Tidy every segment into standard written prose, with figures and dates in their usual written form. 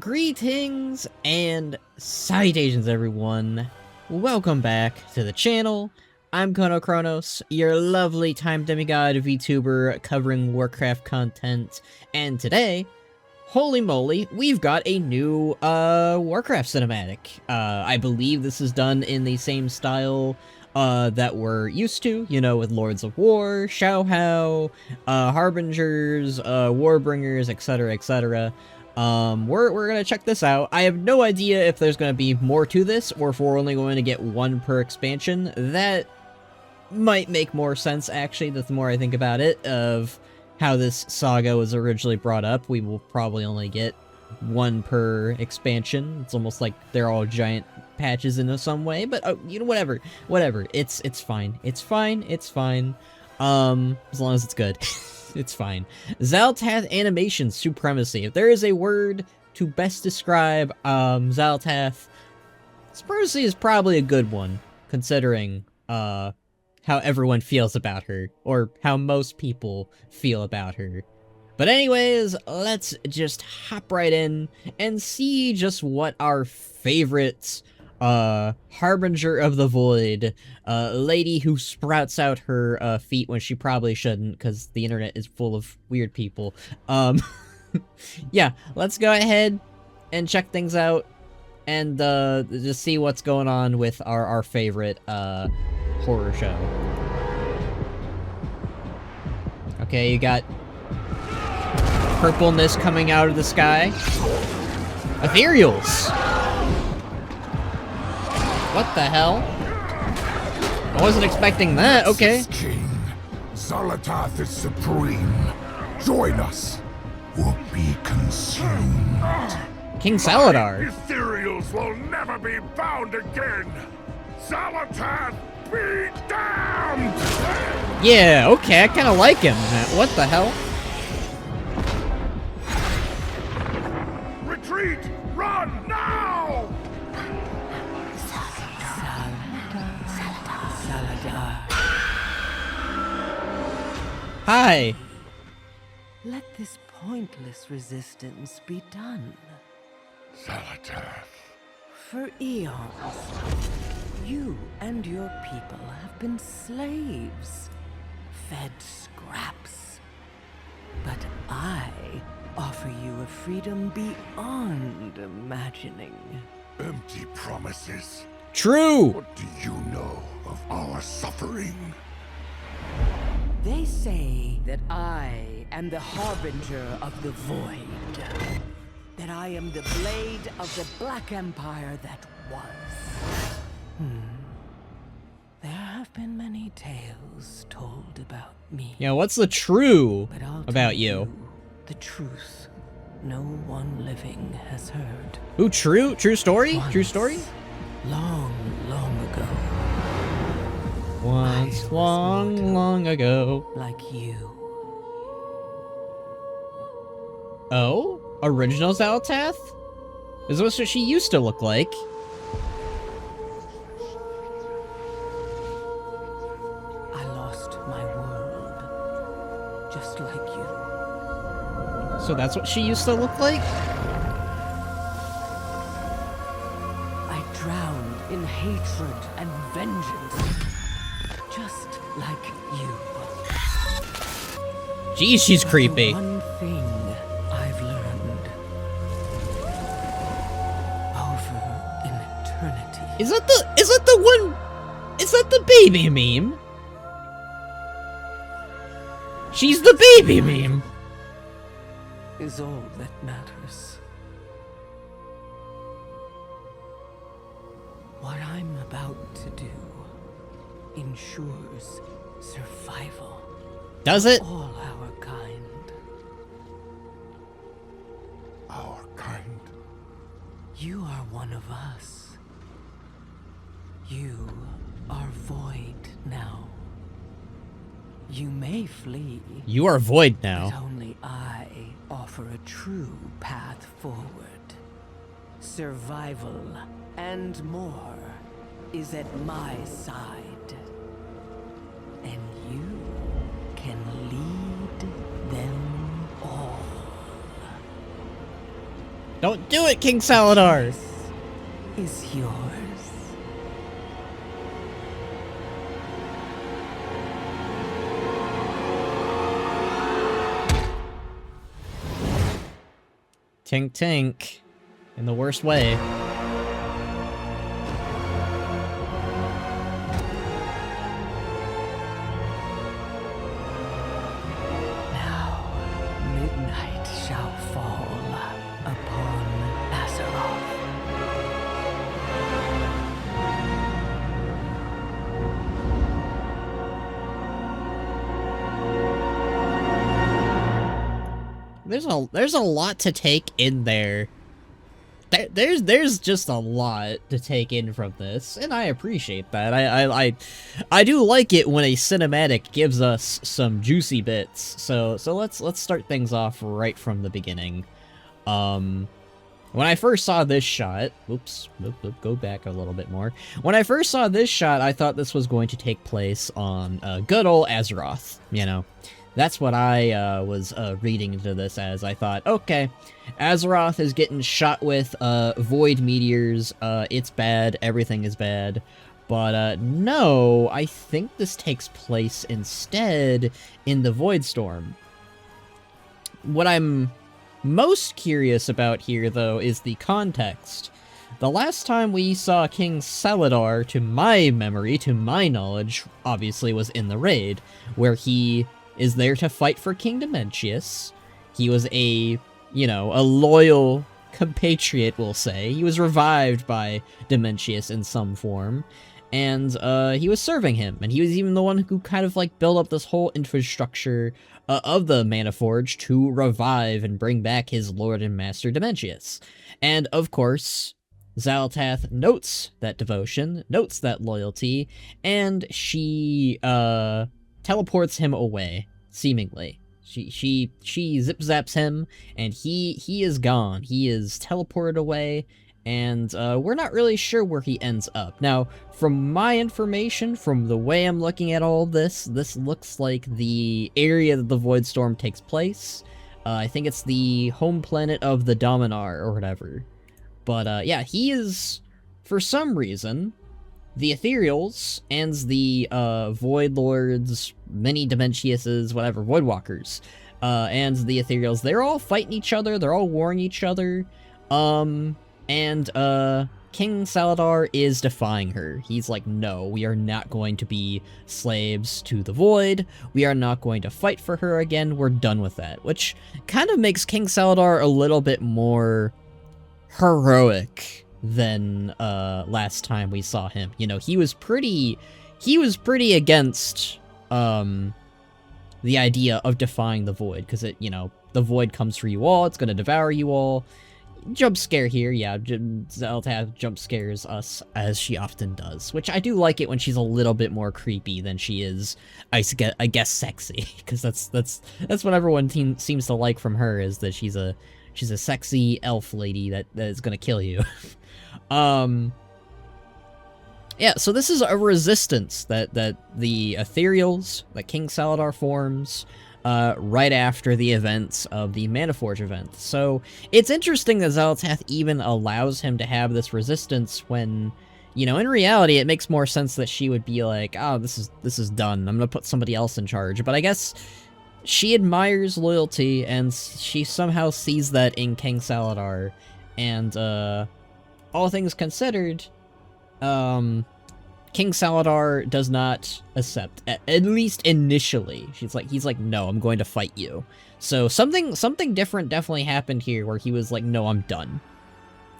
Greetings and salutations, everyone. Welcome back to the channel. I'm Khono Chronos, your lovely time demigod VTuber covering Warcraft content, and today, holy moly, we've got a new Warcraft cinematic. I believe this is done in the same style that we're used to, you know, with Lords of War, Xiaohao, Harbingers, Warbringers, etc., etc. We're gonna check this out. I have no idea if there's gonna be more to this, or if we're only going to get one per expansion. That might make more sense, actually, the more I think about it, of how this saga was originally brought up. We will probably only get one per expansion. It's almost like they're all giant patches in some way, but, you know, whatever. It's fine. It's fine. As long as it's good. It's fine. Xal'atath animation Supremacy. If there is a word to best describe Xal'atath, Supremacy is probably a good one, considering how everyone feels about her, or how most people feel about her. But anyways, let's just hop right in and see just what our favorite Harbinger of the Void, lady who sprouts out her feet when she probably shouldn't, because the internet is full of weird people. Yeah, let's go ahead and check things out and just see what's going on with our favorite horror show. Okay, you got purpleness coming out of the sky. Ethereals! What the hell? I wasn't expecting that, okay. Nexus-King, Xal'atath is supreme. Join us, or be consumed. King Saladar. Ethereals will never be bound again. Xal'atath, be damned! Yeah, okay, I kinda like him. What the hell? Retreat! Run now! Hi. Let this pointless resistance be done. Xal'atath. For eons, you and your people have been slaves, fed scraps. But I offer you a freedom beyond imagining. Empty promises. True. What do you know of our suffering? They say that I am the harbinger of the void. That I am the blade of the Black Empire that was. There have been many tales told about me. Yeah, what's the true But I'll about tell you? The truth no one living has heard. Ooh, true? True story? Once, True story? Long, long ago. Once, I was long, mortal. long ago. Like you. Oh? Original Xal'atath? Is this what she used to look like? I lost my world. Just like you. So that's what she used to look like? I drowned in hatred and vengeance. Just like you. Geez, she's creepy. The one thing I've learned. Over an eternity. Is that the baby meme? She's the baby meme. Is all that matters. What I'm about to do ensures survival. Does it? All our kind. Our kind. You are one of us. You are void now. You may flee. You are void But now. only I offer a true path forward. Survival and more is at my side. And you can lead them all. Don't do it, King Xal'atath! Is yours. Tink tink. In the worst way. Now, midnight shall fall upon Azeroth. There's a lot to take in there. There's just a lot to take in from this, and I appreciate that. I do like it when a cinematic gives us some juicy bits. So let's start things off right from the beginning. When I first saw this shot, go back a little bit more. When I first saw this shot, I thought this was going to take place on good old Azeroth, you know. That's what I was reading into this as. I thought, okay, Azeroth is getting shot with void meteors, it's bad, everything is bad. But no, I think this takes place instead in the Void Storm. What I'm most curious about here, though, is the context. The last time we saw King Xal'atath, to my memory, to my knowledge, obviously was in the raid, where he is there to fight for King Dimensius. He was a, you know, a loyal compatriot, we'll say. He was revived by Dimensius in some form, and he was serving him, and he was even the one who kind of, like, built up this whole infrastructure of the Mana Forge to revive and bring back his Lord and Master Dimensius. And, of course, Xal'atath notes that devotion, notes that loyalty, and she, teleports him away, seemingly. She zip-zaps him, and he is gone. He is teleported away, and we're not really sure where he ends up. Now, from my information, from the way I'm looking at all this, this looks like the area that the Void Storm takes place. I think it's the home planet of the Dominar, or whatever. But, yeah, he is, for some reason, the Ethereals and the Void Lords, many Dimensiuses, whatever, Void Walkers, and the Ethereals, they're all fighting each other, they're all warring each other, and King Xal'atath is defying her. He's like, no, we are not going to be slaves to the Void, we are not going to fight for her again, we're done with that, which kind of makes King Xal'atath a little bit more heroic than last time we saw him. You know, he was pretty against the idea of defying the Void, because it, you know, the Void comes for you all, it's gonna devour you all. Jump scare here, yeah, Xal'atath jump scares us, as she often does, which I do like it when she's a little bit more creepy than she is, I guess, sexy, because that's what everyone seems to like from her, is that she's a sexy elf lady that is gonna kill you. Yeah, so this is a resistance that the Ethereals, that King Xal'atath forms, right after the events of the Manaforge event. So, it's interesting that Xal'atath even allows him to have this resistance when, you know, in reality, it makes more sense that she would be like, oh, this is done, I'm gonna put somebody else in charge. But I guess she admires loyalty, and she somehow sees that in King Xal'atath, and, all things considered, King Xal'atath does not accept, at least initially. He's like, no, I'm going to fight you. So something different definitely happened here, where he was like, no, I'm done.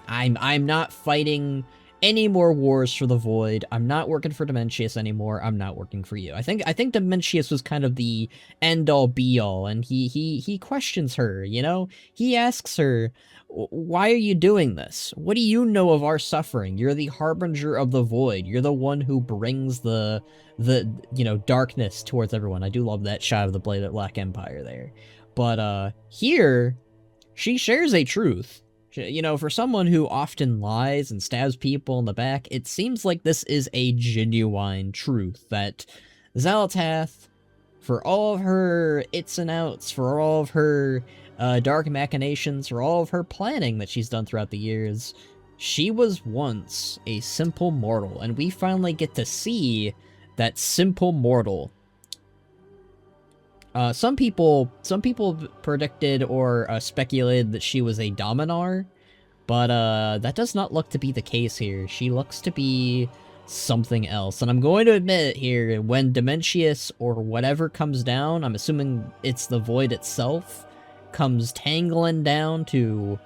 I'm not fighting any more wars for the Void. I'm not working for Dimensius anymore. I'm not working for you. I think Dimensius was kind of the end-all be-all, and he questions her, you know? He asks her, why are you doing this? What do you know of our suffering? You're the harbinger of the Void. You're the one who brings the you know, darkness towards everyone. I do love that shot of the Blade of Black Empire there. But here, she shares a truth. You know, for someone who often lies and stabs people in the back, it seems like this is a genuine truth, that Xal'atath, for all of her its and outs, for all of her dark machinations for all of her planning that she's done throughout the years. She was once a simple mortal, and we finally get to see that simple mortal. Some people predicted or speculated that she was a Dominar, but that does not look to be the case here. She looks to be something else, and I'm going to admit it here, when Dementius or whatever comes down, I'm assuming it's the Void itself, comes tangling down to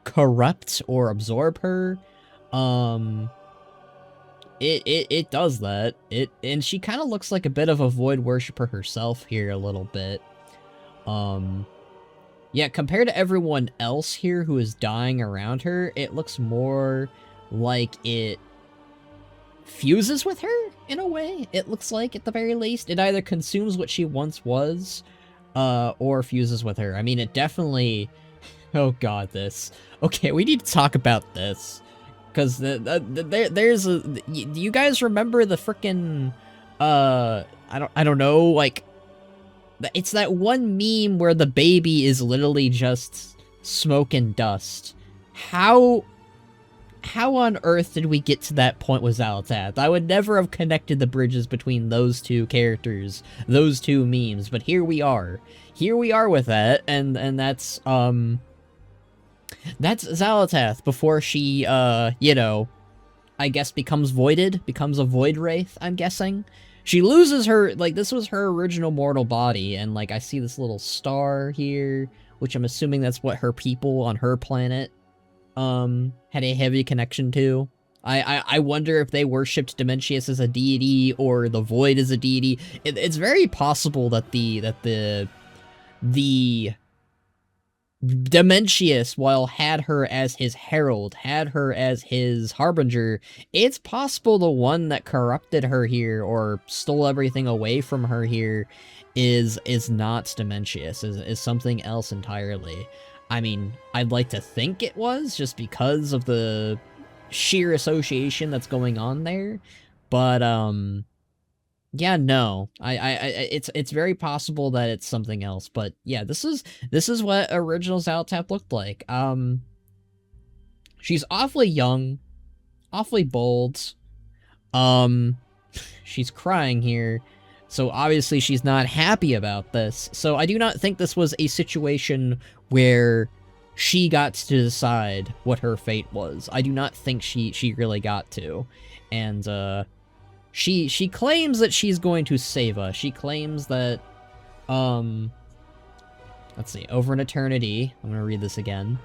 corrupt or absorb her, it does that. And she kind of looks like a bit of a Void worshiper herself here a little bit. Yeah, compared to everyone else here who is dying around her, it looks more like it fuses with her in a way. It looks like, at the very least, it either consumes what she once was, or fuses with her. I mean, it definitely... Oh god, this. Okay, we need to talk about this. Because there's a... Do you guys remember the frickin'... I don't know, like... It's that one meme where the baby is literally just smoke and dust. How on earth did we get to that point with Xal'atath? I would never have connected the bridges between those two characters, those two memes, but here we are. Here we are with that, and that's Xal'atath before she, you know, I guess becomes voided, becomes a void wraith, I'm guessing. She loses her, like, this was her original mortal body, and, like, I see this little star here, which I'm assuming that's what her people on her planet, had a heavy connection to. I wonder if they worshipped Dementius as a deity, or the Void as a deity. It's very possible that the Dementius, while had her as his herald, had her as his harbinger, it's possible the one that corrupted her here, or stole everything away from her here, is not Dementius, is something else entirely. I mean, I'd like to think it was, just because of the sheer association that's going on there, but, yeah, no. It's very possible that it's something else, but yeah, this is what original Xal'atath looked like. She's awfully young, awfully bold. She's crying here, so obviously she's not happy about this. So I do not think this was a situation where she got to decide what her fate was. I do not think she really got to. And she claims that she's going to save us. She claims that, let's see, over an eternity, I'm gonna read this again.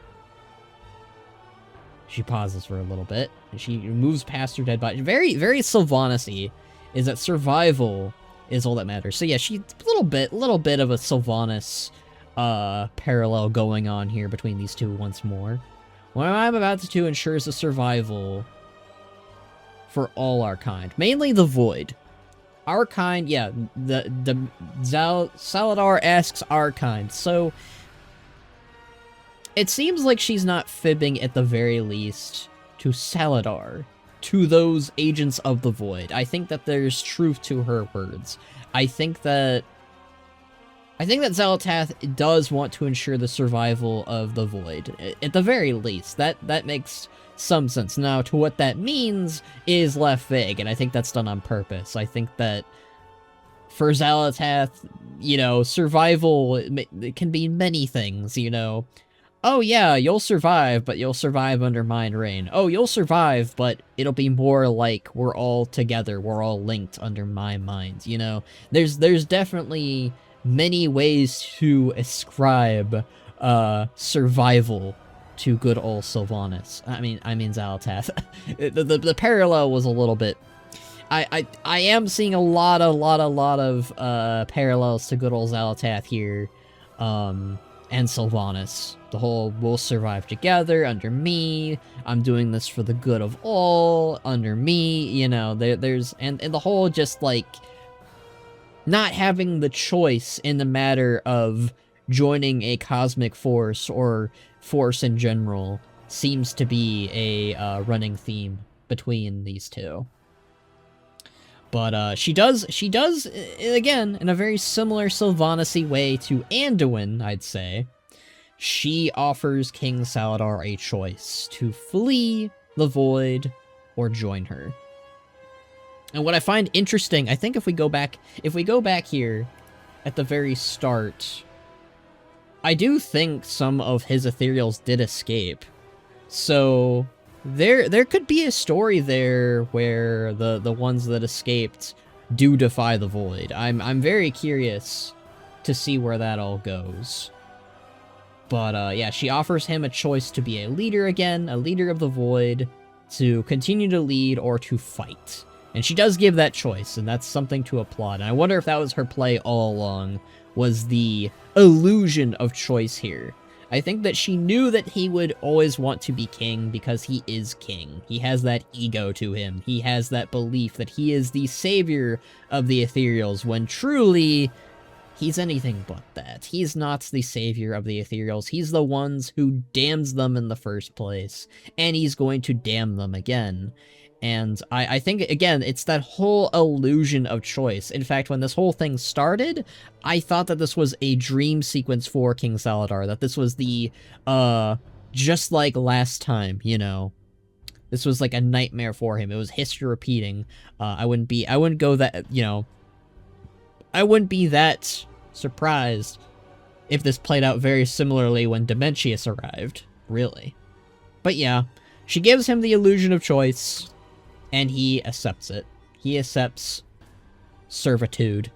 She pauses for a little bit, and she moves past her dead body. Very, very Sylvanas-y, is that survival is all that matters. So yeah, she's a little bit of a Sylvanas, parallel going on here between these two once more. What I'm about to do ensures the survival for all our kind. Mainly the Void. Our kind, yeah, Saladar asks our kind, so it seems like she's not fibbing at the very least to Saladar, to those agents of the Void. I think that there's truth to her words. I think that Xal'atath does want to ensure the survival of the Void, at the very least. That makes some sense. Now, to what that means is left vague, and I think that's done on purpose. I think that for Xal'atath, you know, survival, it can be many things, you know. Oh yeah, you'll survive, but you'll survive under mine reign. Oh, you'll survive, but it'll be more like we're all together, we're all linked under my mind, you know. There's definitely many ways to ascribe survival to good old Sylvanas. I mean Xal'atath. the parallel was a little bit. I am seeing a lot of parallels to good old Xal'atath here, and Sylvanas. The whole we'll survive together under me. I'm doing this for the good of all under me. You know, there's and the whole just like not having the choice in the matter of joining a cosmic force or force in general seems to be a running theme between these two. But she does again in a very similar Sylvanas-y way to Anduin, I'd say. she offers King Xal'atath a choice to flee the void or join her. And what I find interesting, I think if we go back here at the very start, I do think some of his ethereals did escape. So there could be a story there where the ones that escaped do defy the void. I'm very curious to see where that all goes. But yeah, she offers him a choice to be a leader again, a leader of the void, to continue to lead or to fight. And she does give that choice, and that's something to applaud. And I wonder if that was her play all along, was the illusion of choice here. I think that she knew that he would always want to be king because he is king. He has that ego to him. He has that belief that he is the savior of the ethereals, when truly he's anything but that. He's not the savior of the ethereals. He's the ones who damns them in the first place, and he's going to damn them again. And I think, again, it's that whole illusion of choice. In fact, when this whole thing started, I thought that this was a dream sequence for King Xal'atath, that this was the, just like last time, you know. This was like a nightmare for him. It was history repeating. I wouldn't go that, you know, I wouldn't be that surprised if this played out very similarly when Dementius arrived, really. But yeah, she gives him the illusion of choice, and he accepts it. He accepts servitude.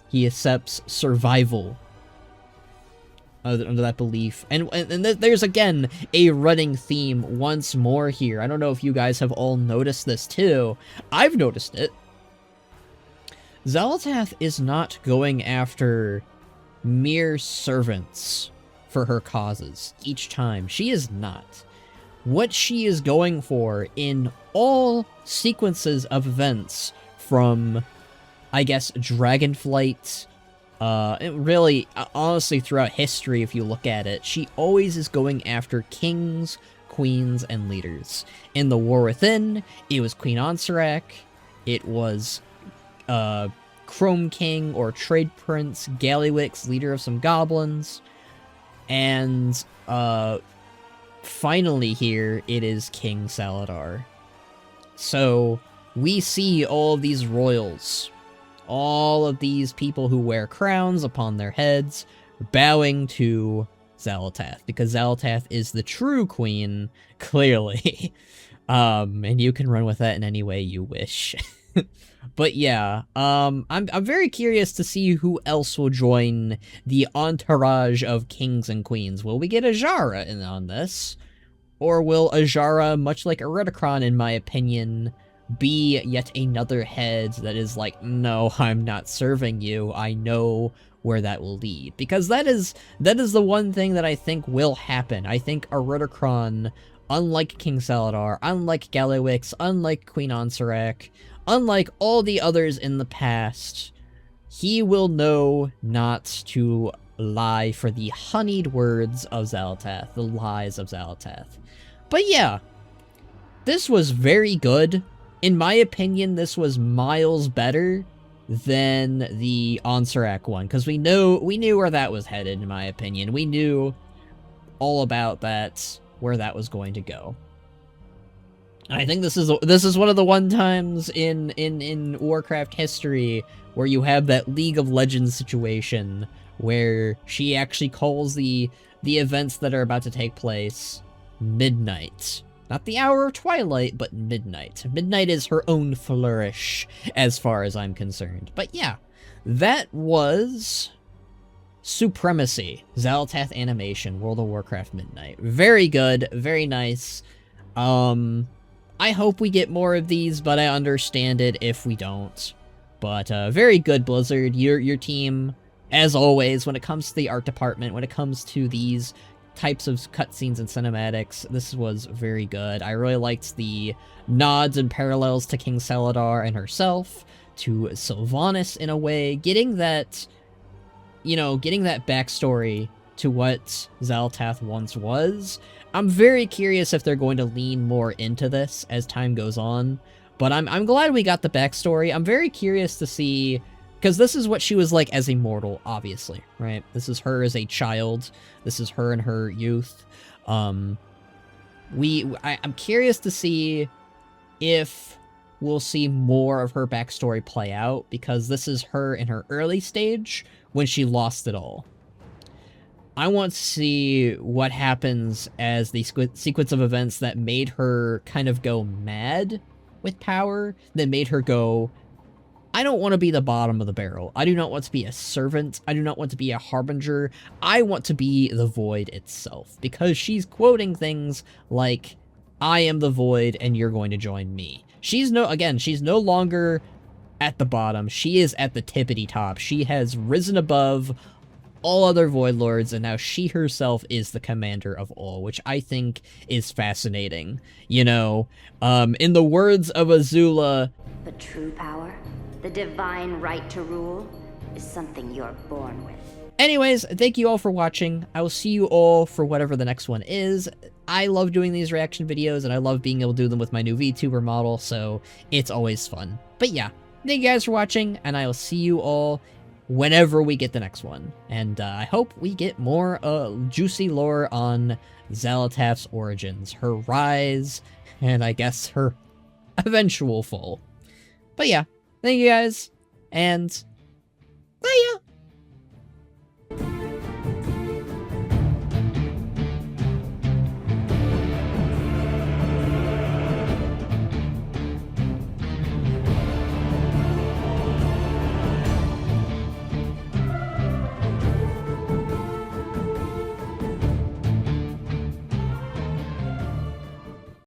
He accepts survival under that belief. And there's, again, a running theme once more here. I don't know if you guys have all noticed this too. I've noticed it. Xal'atath is not going after mere servants for her causes each time. She is not. What she is going for in all sequences of events from, I guess, Dragonflight, really, honestly, throughout history, if you look at it, she always is going after kings, queens, and leaders. In the War Within, it was Queen Ansarak, it was, Chrome King or Trade Prince, Gallywix, leader of some goblins, and, finally here, it is King Xal'atath. So, we see all of these royals, all of these people who wear crowns upon their heads, bowing to Xal'atath, because Xal'atath is the true queen, clearly. And you can run with that in any way you wish. But yeah, I'm very curious to see who else will join the entourage of kings and queens. Will we get Azshara in on this? Or will Azshara, much like Eridikron in my opinion, be yet another head that is like, no, I'm not serving you, I know where that will lead? Because that is the one thing that I think will happen. I think Eridikron, unlike King Xal'atath, unlike Gallywix, unlike Queen Ansarak, unlike all the others in the past, he will know not to lie for the honeyed words of Xal'atath, the lies of Xal'atath. But yeah, this was very good. In my opinion, this was miles better than the Ansarak one, because we knew where that was headed, in my opinion. We knew all about that, where that was going to go. I think this is one of the one times in Warcraft history where you have that League of Legends situation where she actually calls the events that are about to take place midnight. Not the hour of twilight, but midnight. Midnight is her own flourish, as far as I'm concerned. But yeah, that was Supremacy, Xal'atath animation, World of Warcraft Midnight. Very good, very nice. I hope we get more of these, but I understand it if we don't. But very good, Blizzard. Your team, as always, when it comes to the art department, when it comes to these types of cutscenes and cinematics, this was very good. I really liked the nods and parallels to King Xal'atath and herself, to Sylvanas in a way, getting that, you know, getting that backstory to what Xal'atath once was. I'm very curious if they're going to lean more into this as time goes on, but I'm glad we got the backstory. I'm very curious to see Because this is what she was like as a mortal, obviously, right? This is her as a child. This is her in her youth. I'm curious to see if we'll see more of her backstory play out, because this is her in her early stage when she lost it all. I want to see what happens as the sequence of events that made her kind of go mad with power, that made her go, I don't want to be the bottom of the barrel. I do not want to be a servant. I do not want to be a harbinger. I want to be the void itself, because she's quoting things like, I am the void and you're going to join me. She's no longer at the bottom. She is at the tippity top. She has risen above all other Void Lords, and now she herself is the commander of all, which I think is fascinating. You know, in the words of Azula, the true power, the divine right to rule, is something you're born with. Anyways, thank you all for watching. I will see you all for whatever the next one is. I love doing these reaction videos, and I love being able to do them with my new VTuber model, so it's always fun. But yeah, thank you guys for watching, and I will see you all whenever we get the next one. And I hope we get more juicy lore on Xal'atath's origins, her rise, and I guess her eventual fall. But yeah, thank you guys, and